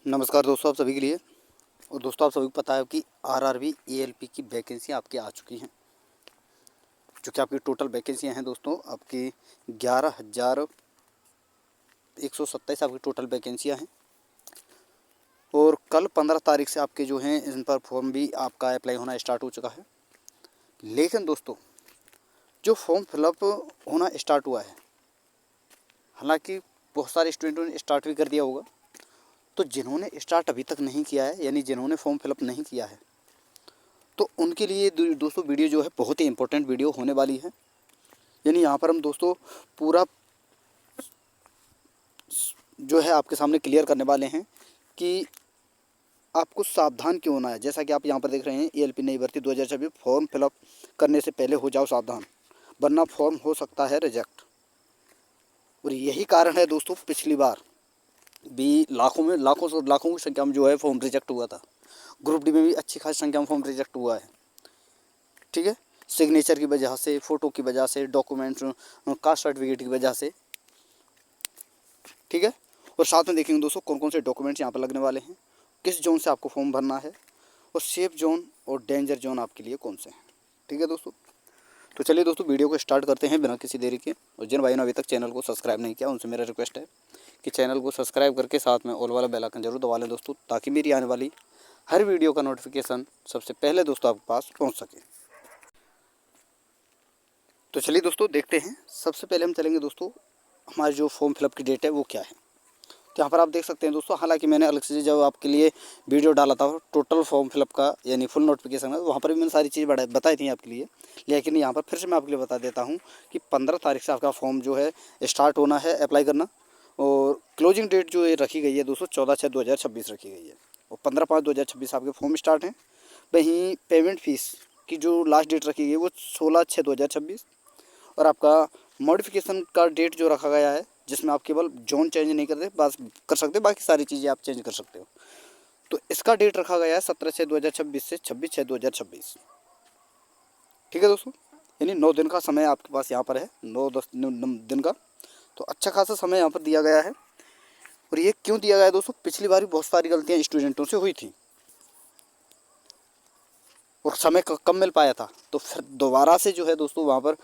नमस्कार दोस्तों, आप सभी के लिए। और दोस्तों, आप सभी को पता है कि आरआरबी एएलपी की वैकेंसी आपकी आ चुकी हैं। जो कि आपकी टोटल वैकेंसियां हैं दोस्तों, आपकी 11,127 आपकी टोटल वैकेंसियां हैं। और कल 15 तारीख से आपके जो हैं इन पर फॉर्म भी आपका अप्लाई होना स्टार्ट हो चुका है। लेकिन दोस्तों, जो फॉर्म फिलअप होना स्टार्ट हुआ है, हालांकि बहुत सारे स्टूडेंटों ने स्टार्ट भी कर दिया होगा, तो जिन्होंने स्टार्ट अभी तक नहीं किया है, यानी जिन्होंने फॉर्म फिलअप नहीं किया है, तो उनके लिए दोस्तों वीडियो जो है बहुत ही इंपॉर्टेंट वीडियो होने वाली है। यानी यहाँ पर हम दोस्तों पूरा जो है आपके सामने क्लियर करने वाले हैं कि आपको सावधान क्यों होना है। जैसा कि आप यहाँ पर देख रहे हैं, एएलपी नई भर्ती 2026 फॉर्म फिलअप करने से पहले हो जाओ सावधान, वरना फॉर्म हो सकता है रिजेक्ट। और यही कारण है दोस्तों, पिछली बार भी लाखों की संख्या में जो है फॉर्म रिजेक्ट हुआ था। ग्रुप डी में भी अच्छी खासी संख्या में फॉर्म रिजेक्ट हुआ है। ठीक है, सिग्नेचर की वजह से, फ़ोटो की वजह से, डॉक्यूमेंट्स, कास्ट सर्टिफिकेट की वजह से। ठीक है, और साथ में देखेंगे दोस्तों कौन कौन से डॉक्यूमेंट्स यहाँ पर लगने वाले हैं, किस जोन से आपको फॉर्म भरना है, और सेफ जोन और डेंजर जोन आपके लिए कौन से हैं। ठीक है दोस्तों, तो चलिए दोस्तों वीडियो को स्टार्ट करते हैं बिना किसी देरी के। और जिन भाइयों ने अभी तक चैनल को सब्सक्राइब नहीं किया, उनसे मेरा रिक्वेस्ट है कि चैनल को सब्सक्राइब करके साथ में ऑल वाला बेल आइकन जरूर दबा लें दोस्तों, ताकि मेरी आने वाली हर वीडियो का नोटिफिकेशन सबसे पहले दोस्तों आपके पास पहुँच सके। तो चलिए दोस्तों देखते हैं। सबसे पहले हम चलेंगे दोस्तों, हमारी जो फॉर्म फिलअप की डेट है वो क्या है। तो यहाँ पर आप देख सकते हैं दोस्तों, हालांकि मैंने अलग से जब आपके लिए वीडियो डाला था टोटल फॉर्म फिलअप का, यानी फुल नोटिफिकेशन का, वहाँ पर भी मैंने सारी चीज़ बताई थी आपके लिए। लेकिन यहाँ पर फिर से मैं आपके लिए बता देता हूँ कि 15 तारीख से आपका फॉर्म जो है स्टार्ट होना है अप्लाई करना। और क्लोजिंग डेट जो ये रखी गई है दोस्तों 14/6/2026 रखी गई है। और 15/5/2026 आपके फॉर्म स्टार्ट हैं। वहीं पेमेंट फ़ीस की जो लास्ट डेट रखी गई है वो 16/6/2026। और आपका मॉडिफिकेशन का डेट जो रखा गया है, जिसमें आप केवल जोन चेंज नहीं करते, बस कर सकते, बाकी सारी चीज़ें आप चेंज कर सकते हो। तो इसका डेट रखा गया है 17/6/2026 से 26/6/2026। ठीक है दोस्तों, यानी 9 दिन का समय आपके पास यहाँ पर है, 9-10 दिन का। तो अच्छा खासा समय यहाँ पर दिया गया है। और ये क्यों दिया गया है दोस्तों, पिछली बार भी बहुत सारी गलतियाँ स्टूडेंटों से हुई थी और समय कम मिल पाया था। तो फिर दोबारा से जो है दोस्तों वहाँ पर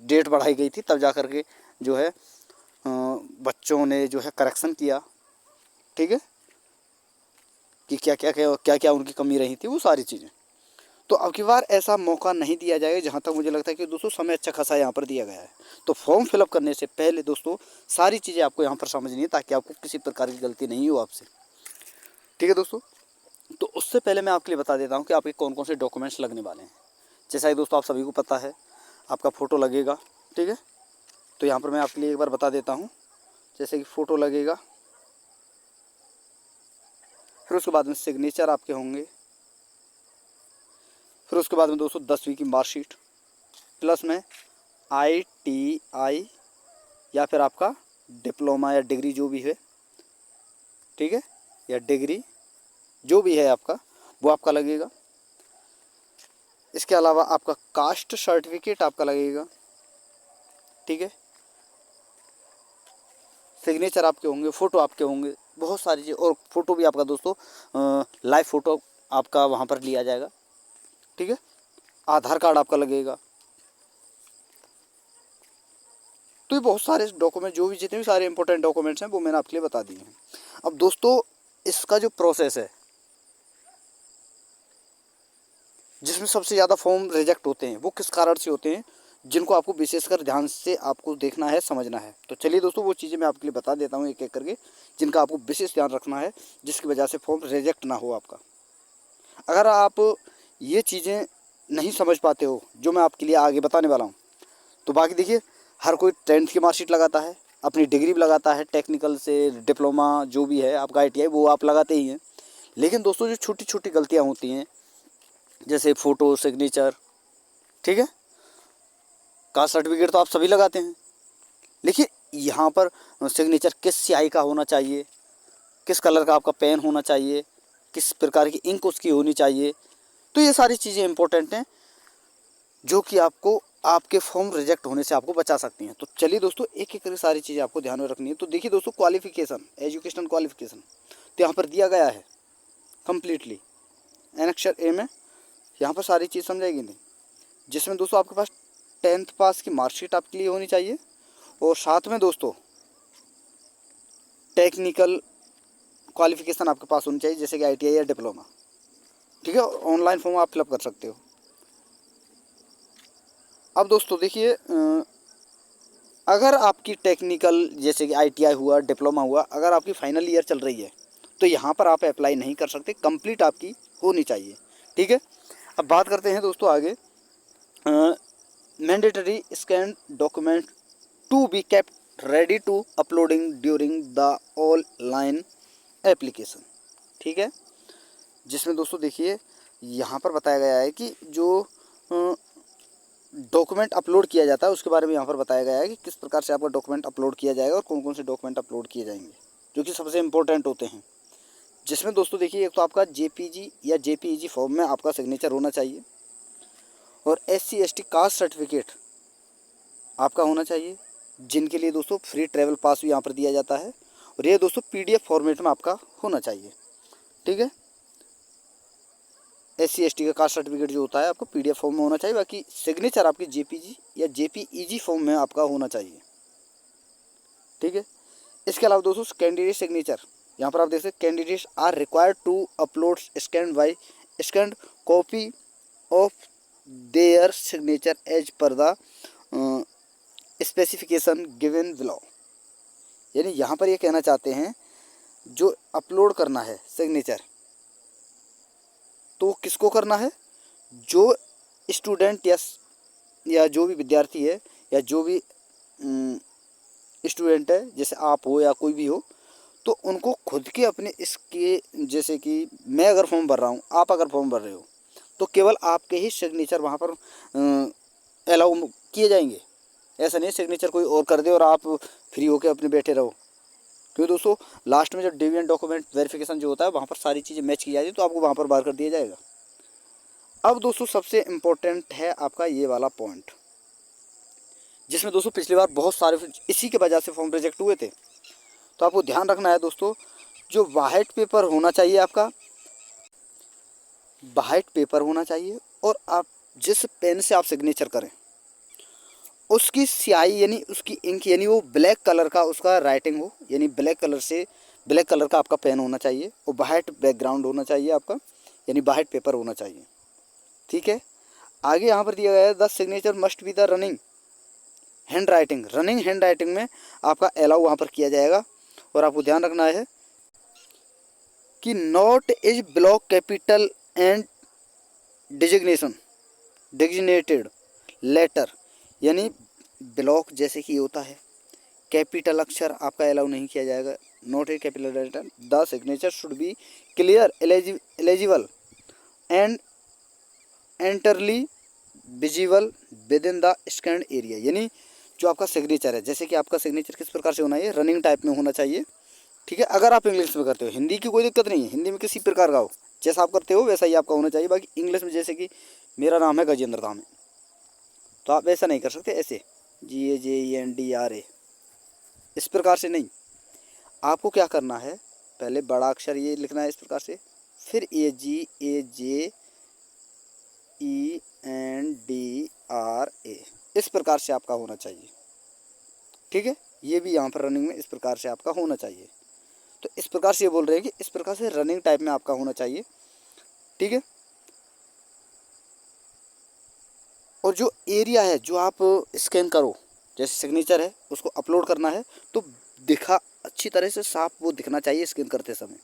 डेट बढ़ाई गई थी, तब जा कर के जो है बच्चों ने जो है करेक्शन किया। ठीक है, कि क्या क्या उनकी कमी रही थी, वो सारी चीज़ें। तो अब की बार ऐसा मौका नहीं दिया जाएगा, जहाँ तक मुझे लगता है कि दोस्तों समय अच्छा खासा यहाँ पर दिया गया है। तो फॉर्म फिलअप करने से पहले दोस्तों सारी चीज़ें आपको यहाँ पर समझनी है, ताकि आपको किसी प्रकार की गलती नहीं हो आपसे। ठीक है दोस्तों, तो उससे पहले मैं आपके लिए बता देता हूँ कि आपके कौन कौन से डॉक्यूमेंट्स लगने वाले हैं। जैसा कि दोस्तों आप सभी को पता है, आपका फ़ोटो लगेगा। ठीक है, तो यहाँ पर मैं आपके लिए एक बार बता देता हूँ। जैसे कि फ़ोटो लगेगा, फिर उसके बाद में सिग्नेचर आपके होंगे, फिर उसके बाद में दोस्तों 10वीं की मार्कशीट, प्लस में ITI या फिर आपका डिप्लोमा या डिग्री जो भी है, ठीक है, या डिग्री जो भी है आपका, वो आपका लगेगा। इसके अलावा आपका कास्ट सर्टिफिकेट आपका लगेगा। ठीक है, सिग्नेचर आपके होंगे, फ़ोटो आपके होंगे, बहुत सारी चीज़। और फ़ोटो भी आपका दोस्तों लाइव फ़ोटो आपका वहाँ पर लिया जाएगा। ठीक है, आधार कार्ड आपका लगेगा। तो ये बहुत सारे डॉक्यूमेंट, जो भी जितने भी सारे इंपॉर्टेंट डॉक्यूमेंट्स हैं, वो मैंने आपके लिए बता दिए हैं। अब दोस्तों इसका जो प्रोसेस है, जिसमें सबसे ज़्यादा फॉर्म रिजेक्ट होते हैं, वो किस कारण से होते हैं, जिनको आपको विशेषकर ध्यान से आपको देखना है, समझना है। तो चलिए दोस्तों वो चीज़ें मैं आपके लिए बता देता हूँ एक एक करके, जिनका आपको विशेष ध्यान रखना है, जिसकी वजह से फॉर्म रिजेक्ट ना हो आपका। अगर आप ये चीज़ें नहीं समझ पाते हो जो मैं आपके लिए आगे बताने वाला हूँ, तो बाकी देखिए, हर कोई 10th की मार्कशीट लगाता है, अपनी डिग्री भी लगाता है, टेक्निकल से डिप्लोमा जो भी है आपका ITI, वो आप लगाते ही हैं। लेकिन दोस्तों जो छोटी छोटी गलतियाँ होती हैं, जैसे फ़ोटो, सिग्नेचर, ठीक है, कास्ट सर्टिफिकेट तो आप सभी लगाते हैं। देखिए यहाँ पर सिग्नेचर किस स्याही का होना चाहिए, किस कलर का आपका पेन होना चाहिए, किस प्रकार की इंक उसकी होनी चाहिए। तो ये सारी चीज़ें इंपॉर्टेंट हैं, जो कि आपको आपके फॉर्म रिजेक्ट होने से आपको बचा सकती हैं। तो चलिए दोस्तों, एक एक करके सारी चीज़ें आपको ध्यान में रखनी है। तो देखिए दोस्तों, क्वालिफिकेशन, एजुकेशनल क्वालिफिकेशन तो यहाँ पर दिया गया है कम्प्लीटली एनेक्सर ए में। यहाँ पर सारी चीज़ समझाएगी नहीं, जिसमें दोस्तों आपके पास 10th पास की मार्कशीट आपके लिए होनी चाहिए, और साथ में दोस्तों टेक्निकल क्वालिफिकेशन आपके पास होनी चाहिए, जैसे कि ITI या डिप्लोमा। ठीक है, ऑनलाइन फॉर्म आप फिलअप कर सकते हो। अब दोस्तों देखिए, अगर आपकी टेक्निकल जैसे कि ITI हुआ, डिप्लोमा हुआ, अगर आपकी फाइनल ईयर चल रही है तो यहाँ पर आप अप्लाई नहीं कर सकते, कंप्लीट आपकी होनी चाहिए। ठीक है, अब बात करते हैं दोस्तों आगे। Mandatory scan document to be kept ready to uploading during the online application. ठीक है, जिसमें दोस्तों देखिए यहाँ पर बताया गया है कि जो डॉक्यूमेंट अपलोड किया जाता है उसके बारे में यहाँ पर बताया गया है कि किस प्रकार से आपका डॉक्यूमेंट अपलोड किया जाएगा और कौन कौन से डॉक्यूमेंट अपलोड किए जाएंगे, जो कि सबसे इम्पोर्टेंट होते हैं। जिसमें दोस्तों देखिए, एक तो आपका JPG या JPEG फॉर्म में आपका सिग्नेचर होना चाहिए, और SC ST कास्ट सर्टिफिकेट आपका होना चाहिए, जिनके लिए दोस्तों फ्री ट्रैवल पास भी यहाँ पर दिया जाता है, और ये दोस्तों PDF फॉर्मेट में आपका होना चाहिए। ठीक है, SC ST का कास्ट सर्टिफिकेट जो होता है आपको PDF फॉर्म में होना चाहिए, बाकी सिग्नेचर आपकी JPG या JPEG फॉर्म में आपका होना चाहिए। ठीक है, इसके अलावा दोस्तों कैंडिडेट सिग्नेचर, यहाँ पर आप देख सकते, candidates are required to upload scanned copy of their signature as per the specification given below. यानी यहाँ पर ये कहना चाहते हैं, जो अपलोड करना है सिग्नेचर, तो किसको करना है, जो स्टूडेंट या जो भी विद्यार्थी है या जो भी स्टूडेंट है, जैसे आप हो या कोई भी हो, तो उनको खुद के अपने इसके, जैसे कि मैं अगर फॉर्म भर रहा हूँ, आप अगर फॉर्म भर रहे हो, तो केवल आपके ही सिग्नेचर वहाँ पर अलाउ किए जाएंगे। ऐसा नहीं सिग्नेचर कोई और कर दे और आप फ्री होकर अपने बैठे रहो, क्योंकि दोस्तों लास्ट में जब डिविजन डॉक्यूमेंट वेरिफिकेशन जो होता है वहाँ पर सारी चीज़ें मैच की जाती है, तो आपको वहाँ पर बाहर कर दिया जाएगा। अब दोस्तों सबसे इम्पोर्टेंट है आपका ये वाला पॉइंट, जिसमें दोस्तों पिछली बार बहुत सारे इसी के वजह से फॉर्म रिजेक्ट हुए थे। तो आपको ध्यान रखना है दोस्तों, जो वाइट पेपर होना चाहिए आपका, वाइट पेपर होना चाहिए, और आप जिस पेन से आप सिग्नेचर करें उसकी स्याही यानी उसकी इंक यानी वो ब्लैक कलर का उसका राइटिंग हो, यानी ब्लैक कलर का आपका पेन होना चाहिए, और वाइट बैकग्राउंड होना चाहिए आपका, यानी वाइट पेपर होना चाहिए। ठीक है, आगे यहाँ पर दिया गया है the signature must be the running hand writing में आपका अलाउ वहाँ पर किया जाएगा। और आपको ध्यान रखना है कि note is block capital and designated letter, यानी ब्लॉक जैसे कि होता है, कैपिटल अक्षर आपका अलाउ नहीं किया जाएगा, note is capital letter, the signature should be clear eligible and entirely visible within the scanned area. यानी जो आपका सिग्नेचर है, जैसे कि आपका सिग्नेचर किस प्रकार से होना है, रनिंग टाइप में होना चाहिए। ठीक है, अगर आप इंग्लिश में करते हो, हिंदी की कोई दिक्कत नहीं है, हिंदी में किसी प्रकार का हो, जैसा आप करते हो वैसा ही आपका होना चाहिए। बाकी इंग्लिश में जैसे कि मेरा नाम है गजेंद्र धामे, तो आप वैसा नहीं कर सकते, ऐसे GAJENDRA इस प्रकार से नहीं। आपको क्या करना है, पहले बड़ा अक्षर ये लिखना है इस प्रकार से, फिर AGAJENDRA इस प्रकार से आपका होना चाहिए। ठीक है, ये भी यहाँ पर रनिंग में इस प्रकार से आपका होना चाहिए। तो इस प्रकार से ये बोल रहे हैं कि इस प्रकार से रनिंग टाइप में आपका होना चाहिए। ठीक है, और जो एरिया है जो आप स्कैन करो, जैसे सिग्नेचर है उसको अपलोड करना है, तो दिखा अच्छी तरह से साफ वो दिखना चाहिए स्कैन करते समय,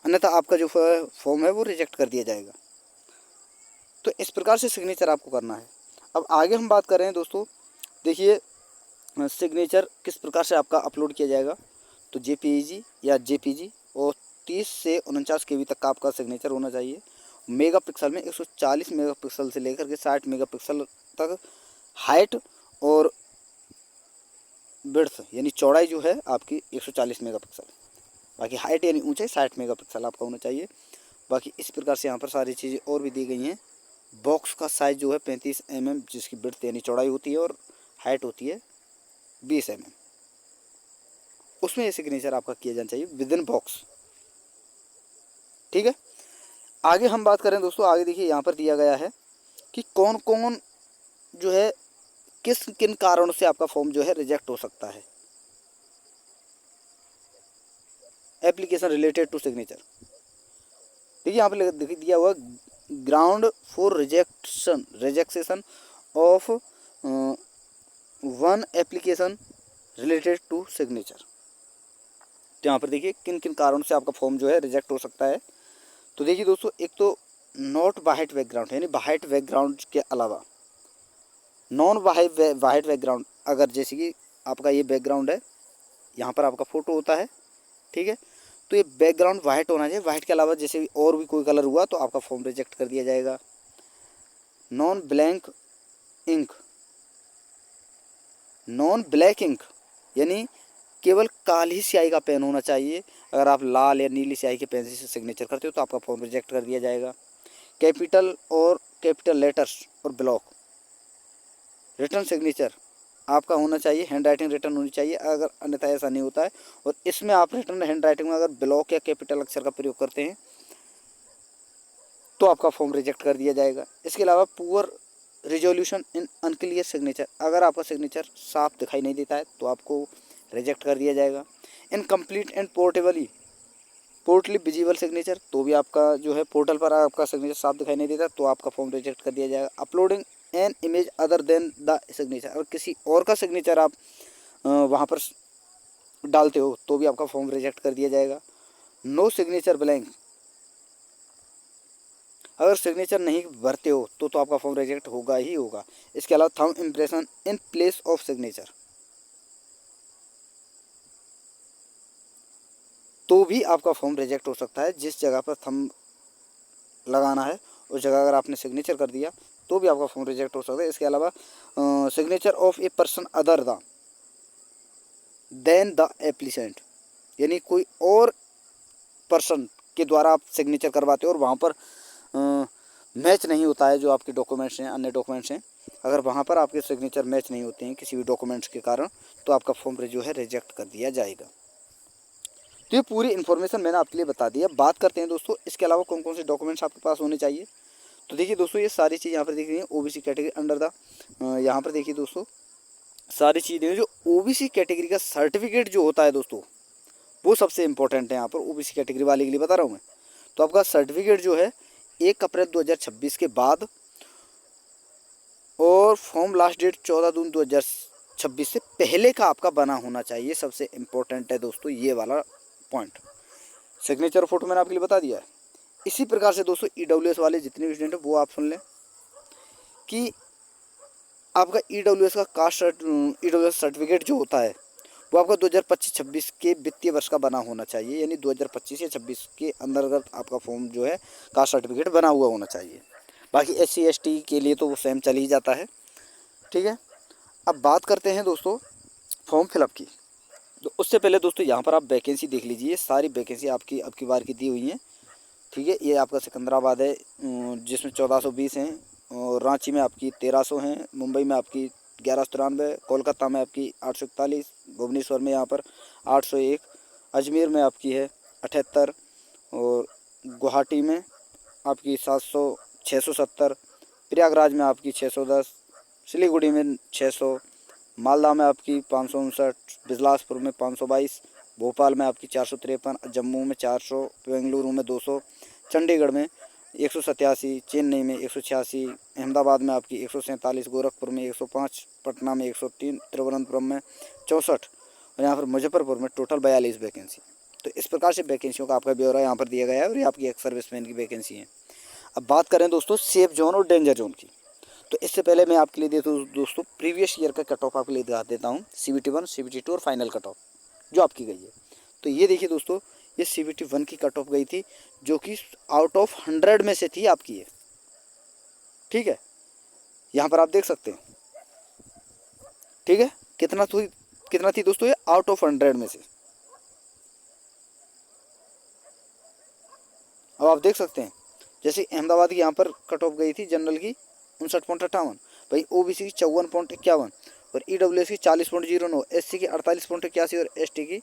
अन्यथा आपका जो फॉर्म है वो रिजेक्ट कर दिया जाएगा। तो इस प्रकार से सिग्नेचर आपको करना है। अब आगे हम बात कर रहे हैं दोस्तों, देखिए सिग्नेचर किस प्रकार से आपका अपलोड किया जाएगा। तो JPEG या JPG और 30 से 49 KB तक का आपका सिग्नेचर होना चाहिए। मेगापिक्सल में 140 मेगापिक्सल से लेकर के 60 मेगापिक्सल तक हाइट और विड्थ यानी चौड़ाई जो है आपकी 140 मेगापिक्सल, बाकी हाइट यानी ऊंचाई 60 मेगापिक्सल आपका होना चाहिए। बाकी इस प्रकार से यहाँ पर सारी चीज़ें और भी दी गई हैं, बॉक्स का साइज़ जो है 35 mm, जिसकी विड्थ यानी चौड़ाई होती है, और हाइट होती है 20 mm। उसमें ये सिग्नेचर आपका किया जाना चाहिए विद इन बॉक्स। ठीक है, आगे हम बात करें दोस्तों, आगे देखिए यहाँ पर दिया गया है कि कौन कौन जो है किस किन कारणों से आपका फॉर्म जो है रिजेक्ट हो सकता है। एप्लीकेशन रिलेटेड टू सिग्नेचर, देखिए यहाँ पर देखिए दिया हुआ ground for rejection of one application related to signature. तो यहाँ पर देखिए किन किन कारणों से आपका फॉर्म जो है रिजेक्ट हो सकता है। तो देखिए दोस्तों, एक तो नॉट वाइट बैकग्राउंड, यानी वाइट बैकग्राउंड के अलावा नॉन वाइट बैकग्राउंड, अगर जैसे कि आपका ये बैकग्राउंड है, यहाँ पर आपका फ़ोटो होता है, ठीक है, तो ये बैकग्राउंड वाइट होना चाहिए। वाइट के अलावा जैसे और भी कोई कलर हुआ तो आपका फॉर्म रिजेक्ट कर दिया जाएगा। नॉन ब्लैक इंक यानी केवल काली स्याही का पेन होना चाहिए। अगर आप लाल या नीली स्याही के पेन से सिग्नेचर करते हो तो आपका फॉर्म रिजेक्ट कर दिया जाएगा। कैपिटल लेटर्स और ब्लॉक रिटर्न सिग्नेचर आपका होना चाहिए, हैंड राइटिंग रिटर्न होनी चाहिए। अगर अन्यथा ऐसा नहीं होता है और इसमें आप रिटर्न हैंड राइटिंग में अगर ब्लॉक या कैपिटल अक्षर का प्रयोग करते हैं तो आपका फॉर्म रिजेक्ट कर दिया जाएगा। इसके अलावा poor resolution in unclear signature, अगर आपका सिग्नेचर साफ दिखाई नहीं देता है तो आपको रिजेक्ट कर दिया जाएगा। Incomplete and Potli visible signature, तो भी आपका जो है पोर्टल पर आपका सिग्नेचर साफ दिखाई नहीं देता तो आपका फॉर्म रिजेक्ट कर दिया जाएगा। Uploading an image other than the signature, अगर किसी और का सिग्नेचर आप वहाँ पर डालते हो तो भी आपका फॉर्म रिजेक्ट कर दिया जाएगा। नो सिग्नेचर ब्लैंक, अगर सिग्नेचर नहीं भरते हो तो आपका फॉर्म रिजेक्ट होगा ही होगा। इसके अलावा thumb impression in place of signature, तो भी आपका फॉर्म रिजेक्ट हो सकता है। जिस जगह पर थंब लगाना है उस जगह अगर आपने सिग्नेचर कर दिया तो भी आपका फॉर्म रिजेक्ट हो सकता है। इसके अलावा signature of a person other than the applicant, यानी कोई और पर्सन के द्वारा आप सिग्नेचर करवाते हो और वहाँ पर मैच नहीं होता है जो आपके डॉक्यूमेंट्स हैं, अन्य डॉक्यूमेंट्स हैं, अगर वहाँ पर आपके सिग्नेचर मैच नहीं होते हैं किसी भी डॉक्यूमेंट्स के कारण तो आपका फॉर्म जो है रिजेक्ट कर दिया जाएगा। तो ये पूरी इन्फॉर्मेशन मैंने आपके लिए बता दी है। बात करते हैं दोस्तों इसके अलावा कौन कौन से डॉक्यूमेंट्स आपके पास होने चाहिए। तो देखिए दोस्तों, ये सारी चीज़ यहाँ पर देख रही है ओबीसी कैटेगरी अंडर द, यहाँ पर देखिए दोस्तों सारी चीज़ें जो ओबीसी कैटेगरी का सर्टिफिकेट जो होता है दोस्तों वो सबसे इंपॉर्टेंट है। यहाँ पर ओबीसी कैटेगरी वाले के लिए बता रहा हूँ मैं। तो आपका सर्टिफिकेट जो है 1 अप्रैल 2026 के बाद और फॉर्म लास्ट डेट 14 जून 2026 से पहले का आपका बना होना चाहिए। सबसे इम्पोर्टेंट है दोस्तों ये वाला पॉइंट। सिग्नेचर फोटो मैंने आपके लिए बता दिया है। इसी प्रकार से दोस्तों ईडब्ल्यूएस वाले जितने भी स्टूडेंट हैं वो आप सुन लें कि आपका ईडब्ल्यूएस का कास्ट ईडब्ल्यूएस सर्टिफिकेट जो होता है वो आपका 2025-26 के वित्तीय वर्ष का बना होना चाहिए, यानी 2025 या 26 के अंतर्गत आपका फॉर्म जो है कास्ट सर्टिफिकेट बना हुआ होना चाहिए। बाकी SC ST के लिए तो वो सेम चल ही जाता है। ठीक है, अब बात करते हैं दोस्तों फॉर्म फिलअप की। तो उससे पहले दोस्तों यहाँ पर आप वैकेंसी देख लीजिए, सारी वैकेंसी आपकी अब की बार की दी हुई हैं। ठीक है, ये आपका सिकंदराबाद है जिसमें 1420 हैं, और रांची में आपकी 1300 हैं, मुंबई में आपकी 1193, कोलकाता में आपकी 841, भुवनेश्वर में यहाँ पर 801, अजमेर में आपकी है 78, और गुवाहाटी में आपकी 670, प्रयागराज में आपकी 610, सिलीगुड़ी में 600, मालदा में आपकी 559, बिलासपुर में 522, भोपाल में आपकी 453, जम्मू में 400, बेंगलुरु में 200, चंडीगढ़ में 187, चेन्नई में 186, अहमदाबाद में आपकी 147, गोरखपुर में 105, पटना में 103, तिरुवनंतपुरम में 64 और यहाँ पर मुजफ्फरपुर में टोटल 42 वैकेंसी। तो इस प्रकार से वैकेंसियों का आपका ब्यौरा यहाँ पर दिया गया है और ये आपकी एक सर्विसमैन की वैकेंसी है। अब बात करें दोस्तों सेफ जोन और डेंजर जोन की, तो इससे पहले मैं आपके लिए देता हूँ दोस्तों प्रीवियस ईयर का कट ऑफ आपके लिए दिखा देता हूँ, CBT 1 CBT 2 और फाइनल कट ऑफ जो आपकी गई है। तो ये देखिए दोस्तों, ये CBT 1 की कट ऑफ गई थी जो कि आउट ऑफ 100 में से थी आपकी ये। ठीक है, यहाँ पर आप देख सकते हैं। ठीक है, कितना थी दोस्तों ये आउट ऑफ 100 में से। अब आप देख सकते हैं जैसे अहमदाबाद की यहाँ पर कट ऑफ गई थी जनरल की 59.58, भाई ओबीसी की 54.51 और ईडब्ल्यूएस की 40.09, एससी की 48.81 और एसटी की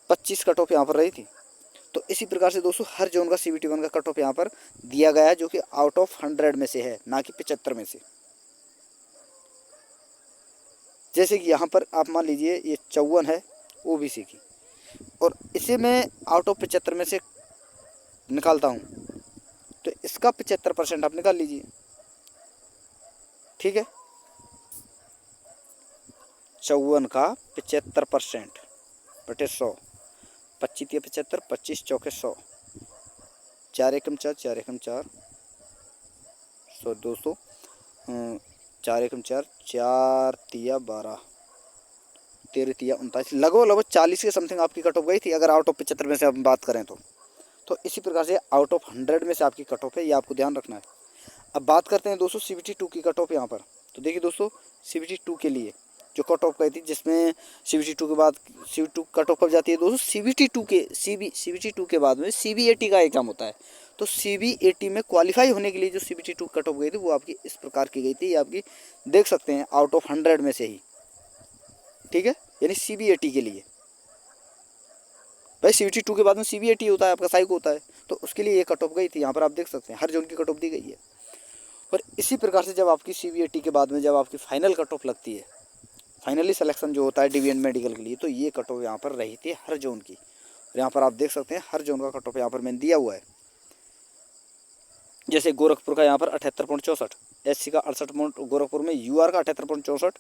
25 कट ऑफ यहाँ पर रही थी। तो इसी प्रकार से दोस्तों हर जोन का CBT1 का कट ऑफ यहाँ पर दिया गया है, जो कि आउट ऑफ 100 में से है, ना कि 75 में से। जैसे कि यहाँ पर आप मान लीजिए ये 54 है ओबीसी की, और इसे मैं आउट ऑफ 75 में से निकालता हूँ, तो इसका 75% आप निकाल लीजिए, ठीक है। 54 का 75% बटे 100, 25 या 75, 25 चौके 100, 4 एकम 4, 4 एकम 4, सो दोस्तों 4 एकम 4, 4 तिया 12, 13 तिया 39, लगभग 40 के समथिंग आपकी कट ऑफ गई थी, अगर आउट ऑफ 75 में से हम बात करें तो इसी प्रकार से आउट ऑफ 100 में से आपकी कट ऑफ है, ये आपको ध्यान रखना है। अब बात करते हैं दोस्तों CBT2 की कट ऑफ यहाँ पर। तो देखिए दोस्तों CBT2 के लिए जो कट ऑफ गई थी, जिसमें CBT2 के बाद CBT2 कट ऑफ कब जाती है दोस्तों, CBT2 के बाद में CBAT का एग्जाम होता है। तो CBAT में क्वालिफाई होने के लिए जो CBT2 कट ऑफ गई थी वो आपकी इस प्रकार की गई थी, ये आपकी देख सकते हैं आउट ऑफ 100 में से ही, ठीक है, यानी CBAT के लिए। भाई CBT2 के बाद में CBAT होता है, आपका साइको होता है, तो उसके लिए ये कट ऑफ गई थी, यहाँ पर आप देख सकते हैं हर जोन की कट ऑफ दी गई है। और इसी प्रकार से जब आपकी CBAT के बाद में जब आपकी फाइनल कट ऑफ लगती है, फाइनली सिलेक्शन जो होता है डिवीजन मेडिकल के लिए, तो ये कट ऑफ यहाँ पर रही थी हर जोन की। और यहाँ पर आप देख सकते हैं हर जोन का कट ऑफ यहाँ पर मैंने दिया हुआ है। जैसे गोरखपुर का यहाँ पर 78.64, SC का 68, गोरखपुर में UR का 78.64,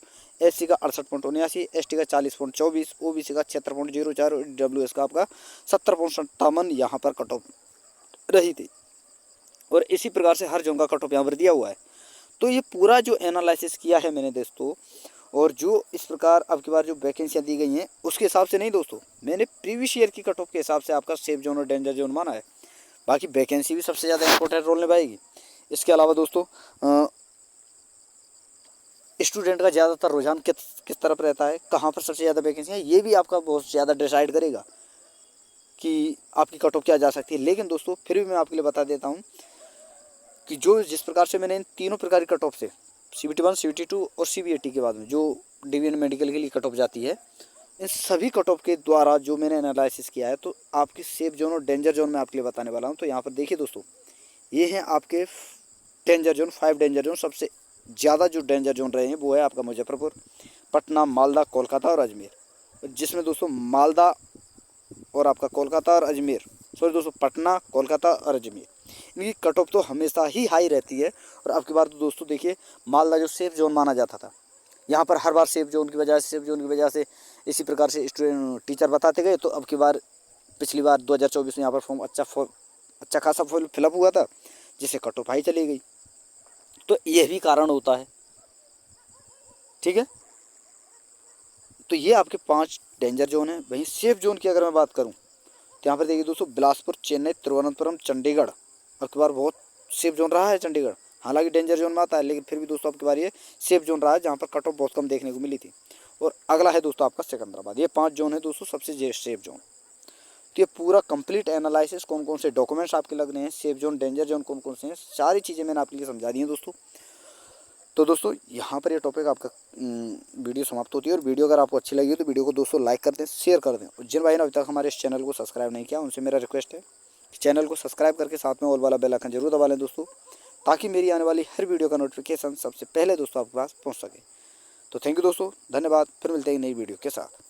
SC का 68.79, ST का 40.24, OBC का 76.04 और WS का आपका 70.57 यहाँ पर कट ऑफ रही थी। और इसी प्रकार से हर जोन का कट ऑफ यहाँ पर दिया हुआ है। तो ये पूरा जो एनालिसिस किया है मैंने दोस्तों, और जो इस प्रकार अब की बार जो वैकेंसियाँ दी गई हैं उसके हिसाब से नहीं दोस्तों, मैंने प्रीवियस ईयर की कट ऑफ के हिसाब से आपका सेफ जोन और डेंजर जोन माना है। बाकी वैकेंसी भी सबसे ज़्यादा इंपॉर्टेंट रोल निभाएगी। इसके अलावा दोस्तों स्टूडेंट का ज़्यादातर रुझान किस तरफ रहता है, कहाँ पर सबसे ज़्यादा वैकेंसी है, ये भी आपका बहुत ज़्यादा डिसाइड करेगा कि आपकी कट ऑफ क्या जा सकती है। लेकिन दोस्तों फिर भी मैं आपके लिए बता देता हूँ कि जो जिस प्रकार से मैंने इन तीनों प्रकार की कट ऑफ से CBT1, CBT2 और CBAT के बाद में जो डिवीजन मेडिकल के लिए कट ऑफ जाती है, इन सभी कट ऑफ के द्वारा जो मैंने एनालिसिस किया है, तो आपकी सेफ जोन और डेंजर जोन में आपके लिए बताने वाला हूँ। तो यहाँ पर देखिए दोस्तों, ये हैं आपके डेंजर जोन, 5 डेंजर जोन। सबसे ज़्यादा जो डेंजर जोन रहे हैं वो है आपका मुजफ्फरपुर, पटना, मालदा, कोलकाता और अजमेर। जिसमें दोस्तों मालदा और आपका कोलकाता और अजमेर, सॉरी दोस्तों पटना, कोलकाता और अजमेर, इनकी कट ऑफ तो हमेशा ही हाई रहती है। और अब की बार तो दोस्तों देखिए मालदा जो सेफ जोन माना जाता था, यहाँ पर हर बार सेफ जोन की वजह से इसी प्रकार से स्टूडेंट टीचर बताते गए। तो अब की बार पिछली बार 2024 में यहाँ पर फॉर्म अच्छा खासा फॉर्म फिलअप हुआ था, जिससे कट ऑफ हाई चली गई। तो यह भी कारण होता है, ठीक है। तो ये आपके 5 डेंजर जोन है। वहीं सेफ जोन की अगर मैं बात करूँ तो यहाँ पर देखिए दोस्तों बिलासपुर, चेन्नई, तिरुवनंतपुरम, चंडीगढ़ अब की बार बहुत सेफ जोन रहा है चंडीगढ़। हालांकि डेंजर जोन में आता है, लेकिन फिर भी दोस्तों अब की बार ये सेफ जोन रहा है, जहाँ पर कट ऑफ बहुत कम देखने को मिली थी। और अगला है दोस्तों आपका सिकंदराबाद। ये 5 जोन है दोस्तों सबसे सेफ जोन। तो ये पूरा कंप्लीट एनालिसिस, कौन कौन से डॉक्यूमेंट्स आपके लगने हैं, सेफ जोन, डेंजर जोन कौन कौन से हैं, सारी चीज़ें मैंने आपके लिए समझा दी हैं दोस्तों। तो दोस्तों यहाँ पर ये टॉपिक आपका वीडियो समाप्त होती है। और वीडियो अगर आपको अच्छी लगी हो तो वीडियो को दोस्तों लाइक कर दें, शेयर कर दें। और जिन भाई ने अभी तक हमारे इस चैनल को सब्सक्राइब नहीं किया, उनसे मेरा रिक्वेस्ट है कि चैनल को सब्सक्राइब करके साथ में ऑल वाला बेल आइकन जरूर दबा लें दोस्तों, ताकि मेरी आने वाली हर वीडियो का नोटिफिकेशन सबसे पहले दोस्तों आपके पास पहुँच सके। तो थैंक यू दोस्तों, धन्यवाद। फिर मिलते हैं नई वीडियो के साथ।